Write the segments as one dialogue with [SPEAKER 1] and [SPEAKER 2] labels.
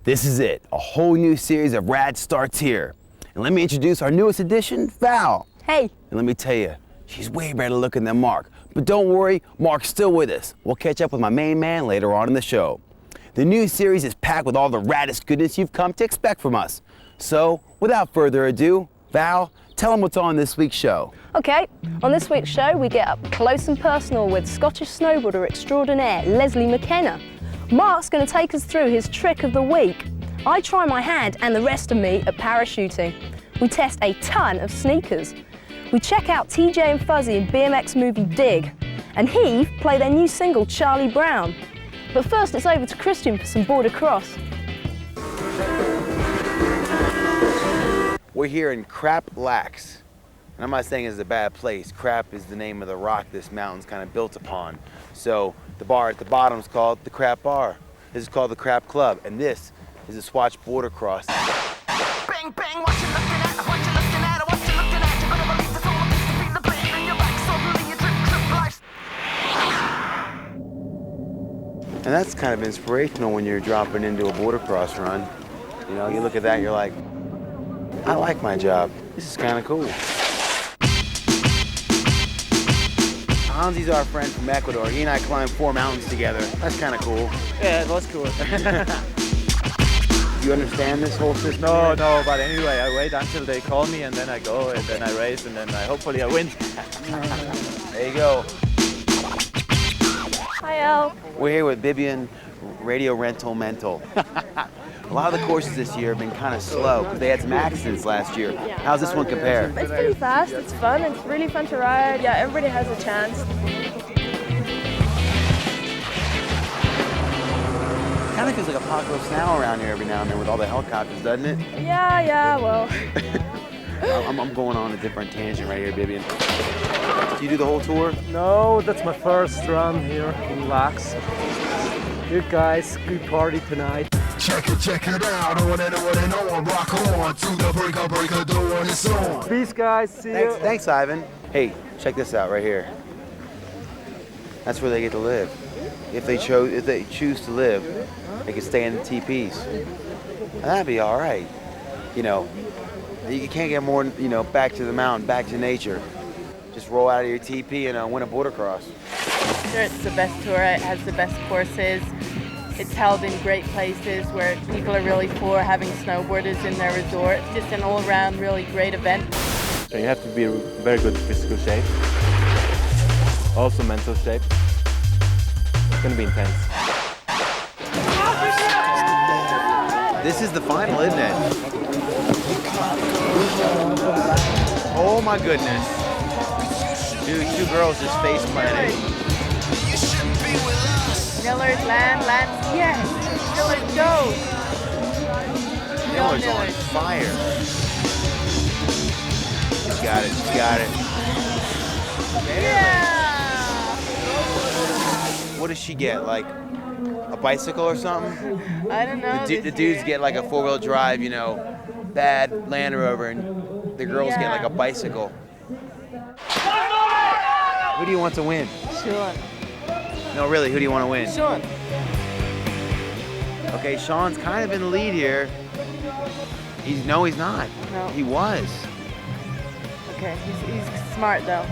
[SPEAKER 1] This is it. A whole new series of Rad starts here. And let me introduce our newest addition, Val.
[SPEAKER 2] Hey.
[SPEAKER 1] And let me tell you, she's way better looking than Mark. But don't worry, Mark's still with us. We'll catch up with my main man later on in the show. The new series is packed with all the raddest goodness you've come to expect from us. So, without further ado, Val, tell them what's on this week's show.
[SPEAKER 2] Okay, on this week's show, we get up close and personal with Scottish snowboarder extraordinaire Leslie Mckena. Mark's going to take us through his trick of the week. I try my hand and the rest of me at parachuting. We test a ton of sneakers. We check out TJ and Fuzzy in BMX movie Dig. And Heave play their new single, Charlie Brown. But first, it's over to Christian for some border cross.
[SPEAKER 1] We're here in Crap Lax. And I'm not saying it's a bad place. Crap is the name of the rock this mountain's kind of built upon. So the bar at the bottom is called the Crap Bar. This is called the Crap Club. And this is a Swatch border cross.
[SPEAKER 3] Bang, bang, what you looking at? What you looking at? What you looking at? You better believe this all of this to feel the pain in your back. Suddenly you trip life.
[SPEAKER 1] And that's kind of inspirational when you're dropping into a border cross run. You know, you look at that, you're like, I like my job. This is kind of cool. Hansi's our friend from Ecuador. He and I climbed 4 mountains together. That's kind of cool.
[SPEAKER 4] Yeah, it was cool.
[SPEAKER 1] You understand this whole system?
[SPEAKER 4] No, but anyway, I wait until they call me and then I go and then I race and then hopefully I win.
[SPEAKER 1] There you go.
[SPEAKER 2] Hi, El.
[SPEAKER 1] We're here with Bibian Radio Rental Mental. A lot of the courses this year have been kind of slow because they had some accidents last year. How's this one compare?
[SPEAKER 5] It's pretty fast, it's fun, it's really fun to ride. Yeah, everybody has a chance.
[SPEAKER 1] Kind of feels like apocalypse now around here every now and then with all the helicopters, doesn't it?
[SPEAKER 5] Yeah, well.
[SPEAKER 1] I'm going on a different tangent right here, Bibian. Do you do the whole tour?
[SPEAKER 6] No, that's my first run here in Lax. Good guys, good party tonight.
[SPEAKER 7] Check it out, on and on, rock on, to the break of dawn, it's on.
[SPEAKER 6] Peace guys, see you.
[SPEAKER 1] Thanks, Ivan. Hey, check this out right here. That's where they get to live. If they choose to live, they can stay in the teepees. That'd be all right. You know, you can't get more, you know, back to the mountain, back to nature. Just roll out of your teepee and win a border cross.
[SPEAKER 8] Sure, it's the best tour. It has the best courses. It's held in great places where people are really for having snowboarders in their resort. It's just an all-around really great event.
[SPEAKER 4] So you have to be in very good physical shape, also mental shape. It's going to be intense.
[SPEAKER 1] This is the final, isn't it? Oh my goodness. Dude, 2 girls just face planted.
[SPEAKER 8] Millers, land, yes. Millers, go.
[SPEAKER 1] Miller's on fire. She's got it.
[SPEAKER 8] Yeah.
[SPEAKER 1] What does she get, like a bicycle or something?
[SPEAKER 8] I don't know.
[SPEAKER 1] The dudes get like a 4-wheel drive, you know, bad Land Rover, and the girls get like a bicycle. Who do you want to win?
[SPEAKER 8] Sean.
[SPEAKER 1] No, really, who do you want to win?
[SPEAKER 8] Sean.
[SPEAKER 1] Okay, Sean's kind of in the lead here. He's not.
[SPEAKER 8] No.
[SPEAKER 1] He was.
[SPEAKER 8] Okay, he's smart though.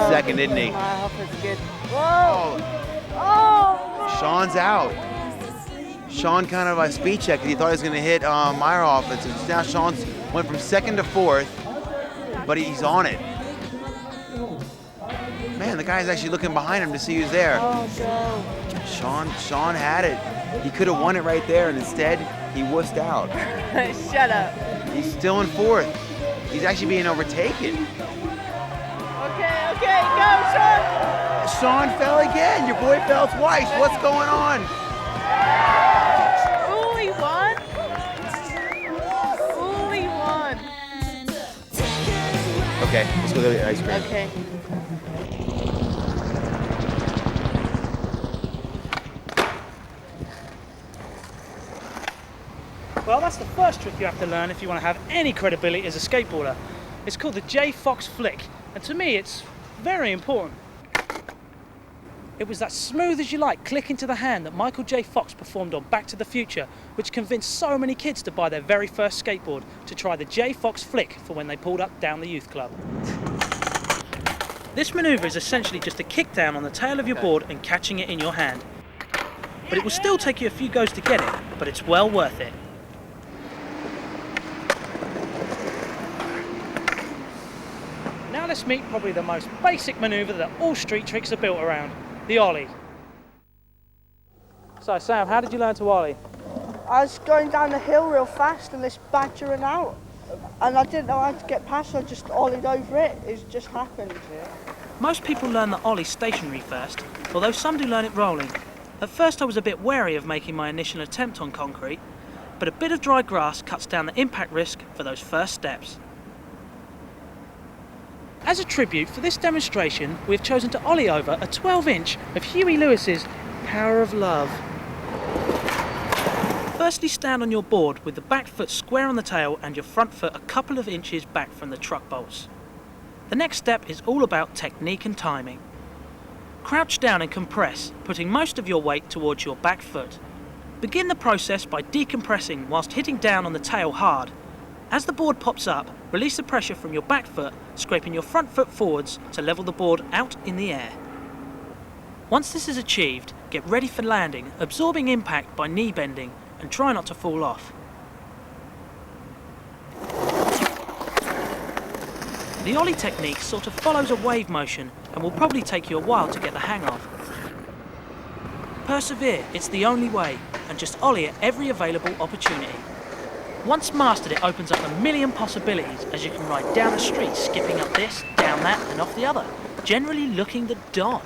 [SPEAKER 1] Second, didn't he?
[SPEAKER 8] I hope it's good. Whoa! Oh!
[SPEAKER 1] Sean's out. Sean kind of speed checked it. He thought he was going to hit Meyerhoff. And now Sean's went from 2nd to 4th, but he's on it. Man, the guy's actually looking behind him to see who's there.
[SPEAKER 8] Oh, go.
[SPEAKER 1] Sean had it. He could have won it right there, and instead, he wussed out.
[SPEAKER 8] Shut up.
[SPEAKER 1] He's still in 4th. He's actually being overtaken.
[SPEAKER 8] Okay, go, Sean.
[SPEAKER 1] Sean fell again. Your boy fell twice. What's going on?
[SPEAKER 8] Ooh, he won.
[SPEAKER 1] Okay, let's go get the ice cream.
[SPEAKER 8] Okay.
[SPEAKER 9] Well, that's the first trick you have to learn if you want to have any credibility as a skateboarder. It's called the J. Fox flick, and to me it's very important. It was that smooth as you like click into the hand that Michael J. Fox performed on Back to the Future, which convinced so many kids to buy their very first skateboard to try the J. Fox flick for when they pulled up down the youth club. This manoeuvre is essentially just a kick down on the tail of your board and catching it in your hand. But it will still take you a few goes to get it, but it's well worth it. Now let's meet probably the most basic manoeuvre that all street tricks are built around, the ollie. So Sam, how did you learn to ollie?
[SPEAKER 10] I was going down the hill real fast and this badger ran out. And I didn't know how to get past, so I just ollied over it. It just happened.
[SPEAKER 9] Most people learn the ollie stationary first, although some do learn it rolling. At first I was a bit wary of making my initial attempt on concrete, but a bit of dry grass cuts down the impact risk for those first steps. As a tribute for this demonstration, we have chosen to ollie over a 12-inch of Huey Lewis's Power of Love. Firstly, stand on your board with the back foot square on the tail and your front foot a couple of inches back from the truck bolts. The next step is all about technique and timing. Crouch down and compress, putting most of your weight towards your back foot. Begin the process by decompressing whilst hitting down on the tail hard. As the board pops up, release the pressure from your back foot, scraping your front foot forwards to level the board out in the air. Once this is achieved, get ready for landing, absorbing impact by knee bending, and try not to fall off. The ollie technique sort of follows a wave motion and will probably take you a while to get the hang of. Persevere, it's the only way, and just ollie at every available opportunity. Once mastered, it opens up a million possibilities as you can ride down the street, skipping up this, down that, and off the other, generally looking the don.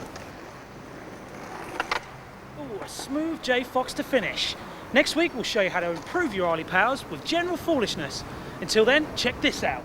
[SPEAKER 9] Ooh, a smooth J. Fox to finish. Next week we'll show you how to improve your ollie powers with general foolishness. Until then, check this out.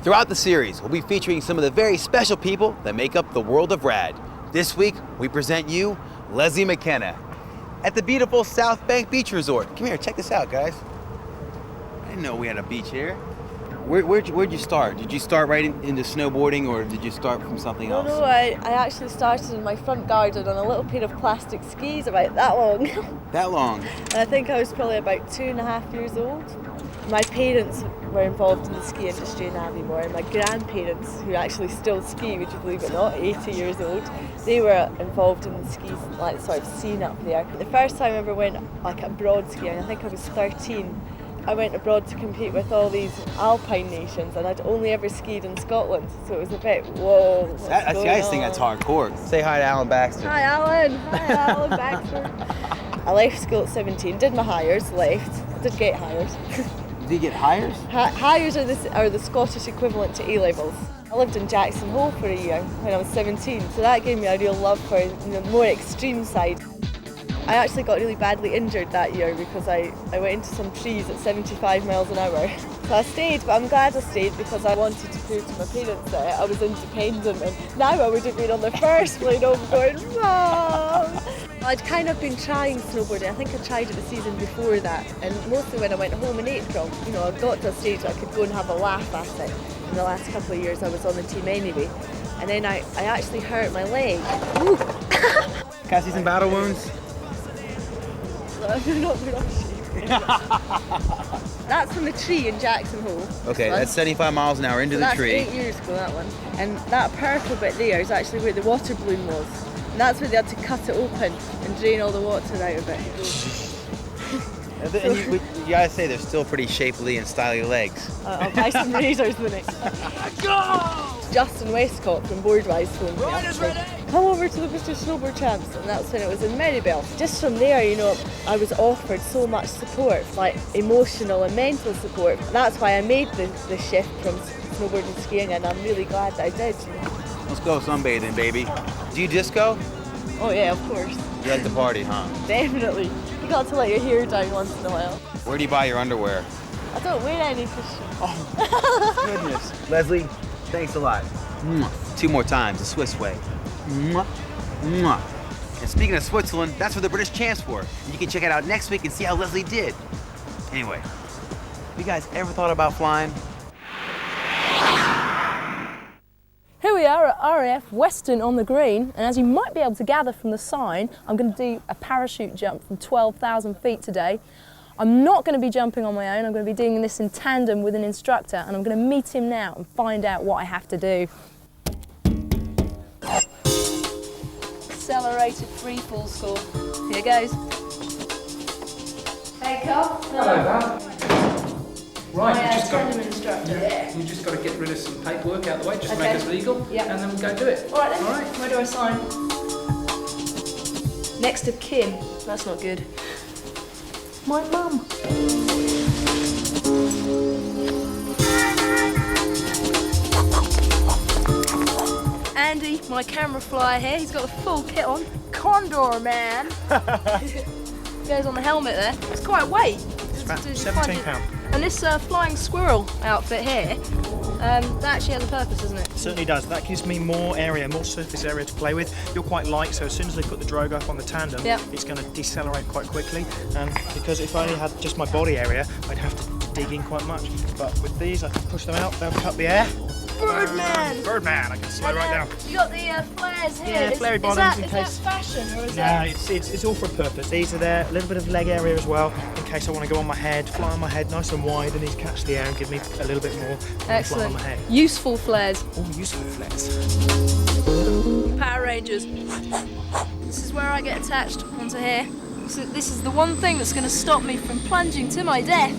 [SPEAKER 1] Throughout the series, we'll be featuring some of the very special people that make up the world of rad. This week, we present you Leslie Mckena at the beautiful South Bank Beach Resort. Come here, check this out, guys. I didn't know we had a beach here. Where'd you start? Did you start right into snowboarding, or did you start from something else?
[SPEAKER 11] No, I actually started in my front garden on a little pair of plastic skis about that long.
[SPEAKER 1] That long?
[SPEAKER 11] And I think I was probably about 2.5 years old. My parents were involved in the ski industry in Aviemore, and my grandparents, who actually still ski, would you believe it or not, 80 years old, they were involved in the skis, like sort of scene up there. The first time I ever went like abroad skiing, I think I was 13, I went abroad to compete with all these alpine nations, and I'd only ever skied in Scotland, so it was a bit, whoa, what's
[SPEAKER 1] I
[SPEAKER 11] going
[SPEAKER 1] just think that's
[SPEAKER 11] on?
[SPEAKER 1] hardcore. Say hi to Alan Baxter.
[SPEAKER 11] Hi Alan! Hi Alan Baxter. I left school at 17, did my hires, left. I did get hires.
[SPEAKER 1] Did you get hires?
[SPEAKER 11] Hires are the Scottish equivalent to A-levels. I lived in Jackson Hole for a year when I was 17, so that gave me a real love for the more extreme side. I actually got really badly injured that year because I went into some trees at 75 miles an hour. So I stayed, but I'm glad I stayed because I wanted to prove to my parents that I was independent, and now I would have been on the first plane over going, Mom! I'd kind of been trying snowboarding. I think I tried it the season before that, and mostly when I went home in April. You know, I got to a stage where I could go and have a laugh at it. In the last couple of years I was on the team anyway. And then I actually hurt my leg.
[SPEAKER 1] Can I see some battle wounds?
[SPEAKER 11] They're not That's from the tree in Jackson Hole.
[SPEAKER 1] Okay, that's 75 miles an hour into the tree.
[SPEAKER 11] That's 8 years ago, that one. And that purple bit there is actually where the water balloon was. And that's where they had to cut it open and drain all the water out of it.
[SPEAKER 1] And you gotta say, they're still pretty shapely and stylish legs.
[SPEAKER 11] I'll buy some razors the next time. Go! Justin Westcott from Boardwise phoned me up and said, come over to the British Snowboard Champs, and that's when it was in Marybelle. Just from there, you know, I was offered so much support, like emotional and mental support. That's why I made the shift from snowboarding to skiing, and I'm really glad that I did.
[SPEAKER 1] Let's go sunbathing, baby. Do you disco?
[SPEAKER 11] Oh yeah, of course.
[SPEAKER 1] You like to party, huh?
[SPEAKER 11] Definitely. You got to let your hair down once in a while.
[SPEAKER 1] Where do you buy your underwear?
[SPEAKER 11] I don't wear any for sure.
[SPEAKER 1] Oh, goodness. Leslie, thanks a lot. Mwah. 2 more times, the Swiss way. Mwah. Mwah. And speaking of Switzerland, that's where the British Champs were. And you can check it out next week and see how Leslie did. Anyway, have you guys ever thought about flying?
[SPEAKER 2] Here we are at RAF Weston on the green, and as you might be able to gather from the sign, I'm going to do a parachute jump from 12,000 feet today. I'm not going to be jumping on my own, I'm going to be doing this in tandem with an instructor, and I'm going to meet him now and find out what I have to do. Accelerated free fall score. Here goes. Hey Carl.
[SPEAKER 12] Hello there. Right,
[SPEAKER 2] You
[SPEAKER 12] just got to get rid of some paperwork out of the way, just to make us legal,
[SPEAKER 2] Yep.
[SPEAKER 12] and then we'll go do it.
[SPEAKER 2] All right then.
[SPEAKER 12] All right.
[SPEAKER 2] Where do I sign? Next to Kim. That's not good. My mum. Andy, my camera flyer here, he's got the full kit on. Condor man. Goes on the helmet there. It's quite a weight.
[SPEAKER 13] It's about £17.
[SPEAKER 2] And this flying squirrel outfit here, that actually has a purpose, doesn't it?
[SPEAKER 13] It certainly does. That gives me more area, more surface area to play with. You're quite light, so as soon as they put the drogue up on the tandem, it's going to decelerate quite quickly. And because if I only had just my body area, I'd have to dig in quite much. But with these, I can push them out, they'll cut the air.
[SPEAKER 2] Birdman!
[SPEAKER 13] Birdman, I can slow right down.
[SPEAKER 2] You got the flares here.
[SPEAKER 13] Yeah, flary bottoms in
[SPEAKER 2] is
[SPEAKER 13] case.
[SPEAKER 2] that fashion or is
[SPEAKER 13] No,
[SPEAKER 2] that?
[SPEAKER 13] it's all for a purpose. These are there, a little bit of leg area as well, in case I want to go on my head, fly on my head nice and wide, and these catch the air and give me a little bit more fly on my head.
[SPEAKER 2] Useful flares.
[SPEAKER 13] Oh, useful flares.
[SPEAKER 2] Power Rangers. This is where I get attached onto here. So this is the one thing that's going to stop me from plunging to my death.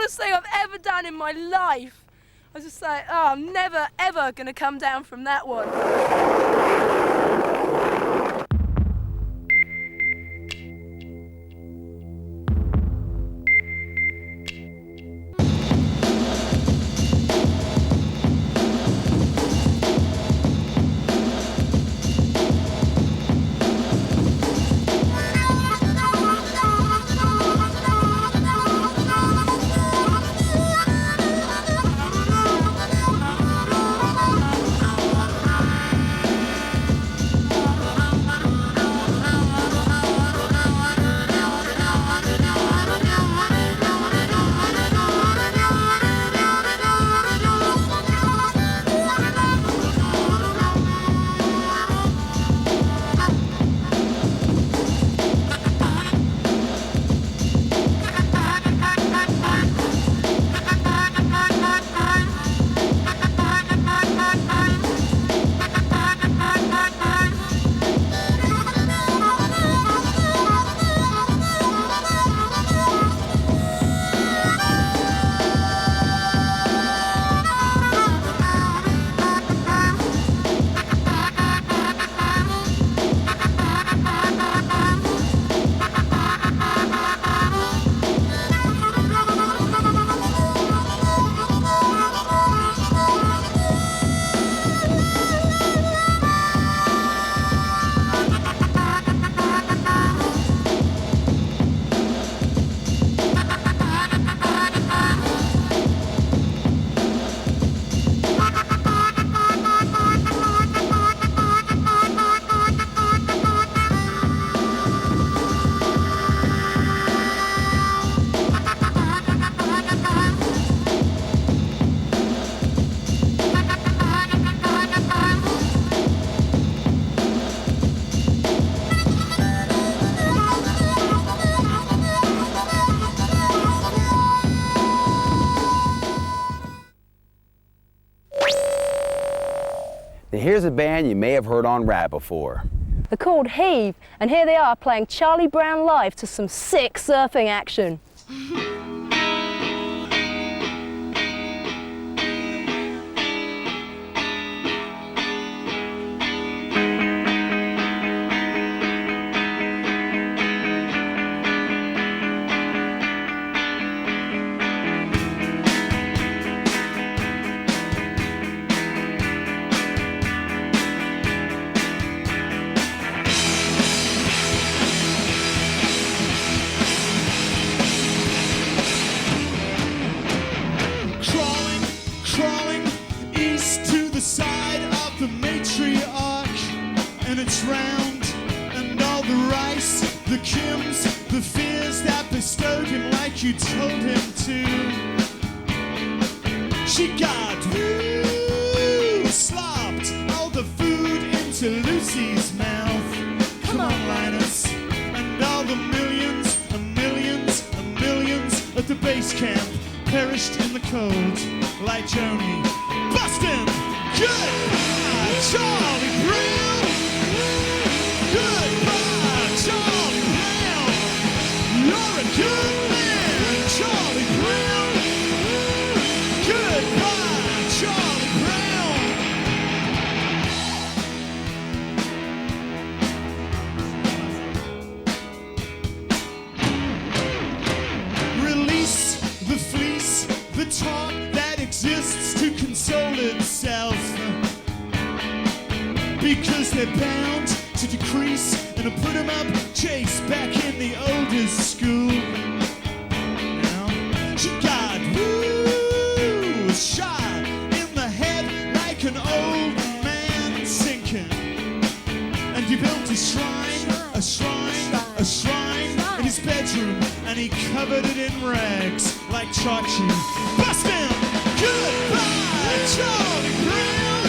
[SPEAKER 2] coolest thing I've ever done in my life. I was just like, oh, I'm never, ever going to come down from that one.
[SPEAKER 1] Now here's a band you may have heard on rap before.
[SPEAKER 2] They're called Heave, and here they are playing Charlie Brown live to some sick surfing action.
[SPEAKER 14] Round and all the rice, the Kims, the fears that bestowed him like you told him to. She got slopped all the food into Lucy's mouth. Come on, Linus, and all the millions and millions and millions at the base camp perished in the cold like Joni. Bustin', goodbye, Charlie Brown. Goodbye, Charlie Brown. You're a good man, Charlie Brown. Goodbye, Charlie Brown. Release the fleece, the talk that exists to console itself. Because they're bound to decrease and to put him up chase back in the oldest school. Now, she got shot in the head like an old man sinking. And he built a shrine, a shrine, a shrine in his bedroom, and he covered it in rags like Chachi. Bust him! Goodbye, Charlie Brown!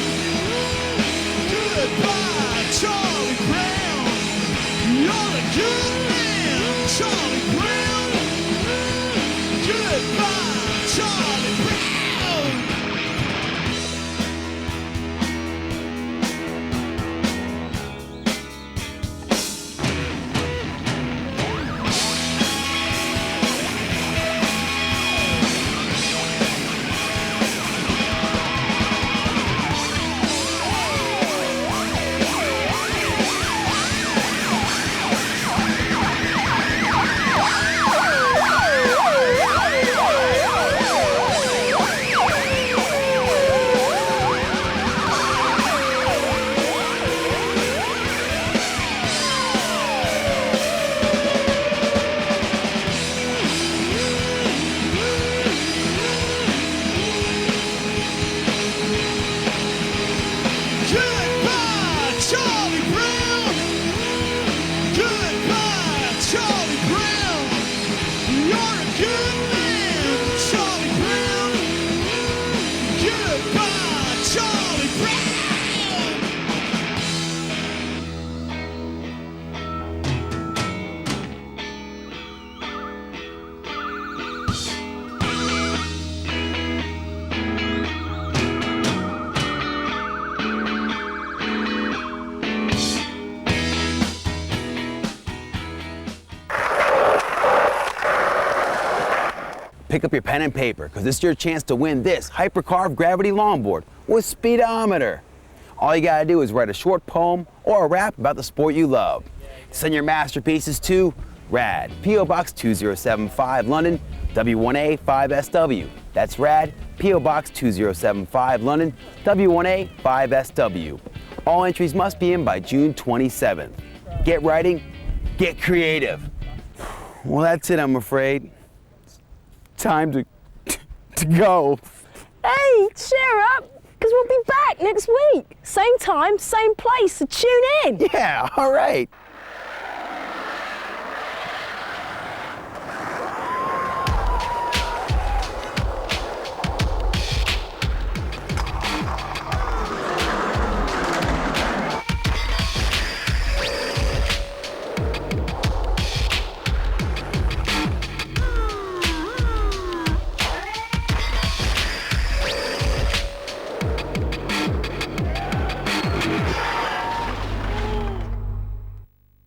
[SPEAKER 14] Goodbye, Charlie Brown. You're a good man, Charlie Brown. Goodbye, Charlie Brown.
[SPEAKER 1] Pick up your pen and paper, because it's your chance to win this hypercarved gravity longboard with speedometer. All you gotta do is write a short poem or a rap about the sport you love. Send your masterpieces to RAD, P.O. Box 2075, London, W1A 5SW. That's RAD, P.O. Box 2075, London, W1A 5SW. All entries must be in by June 27th. Get writing, get creative. Well, that's it, I'm afraid. Time to go.
[SPEAKER 2] Hey, cheer up, because we'll be back next week. Same time, same place, so tune in.
[SPEAKER 1] Yeah, all right.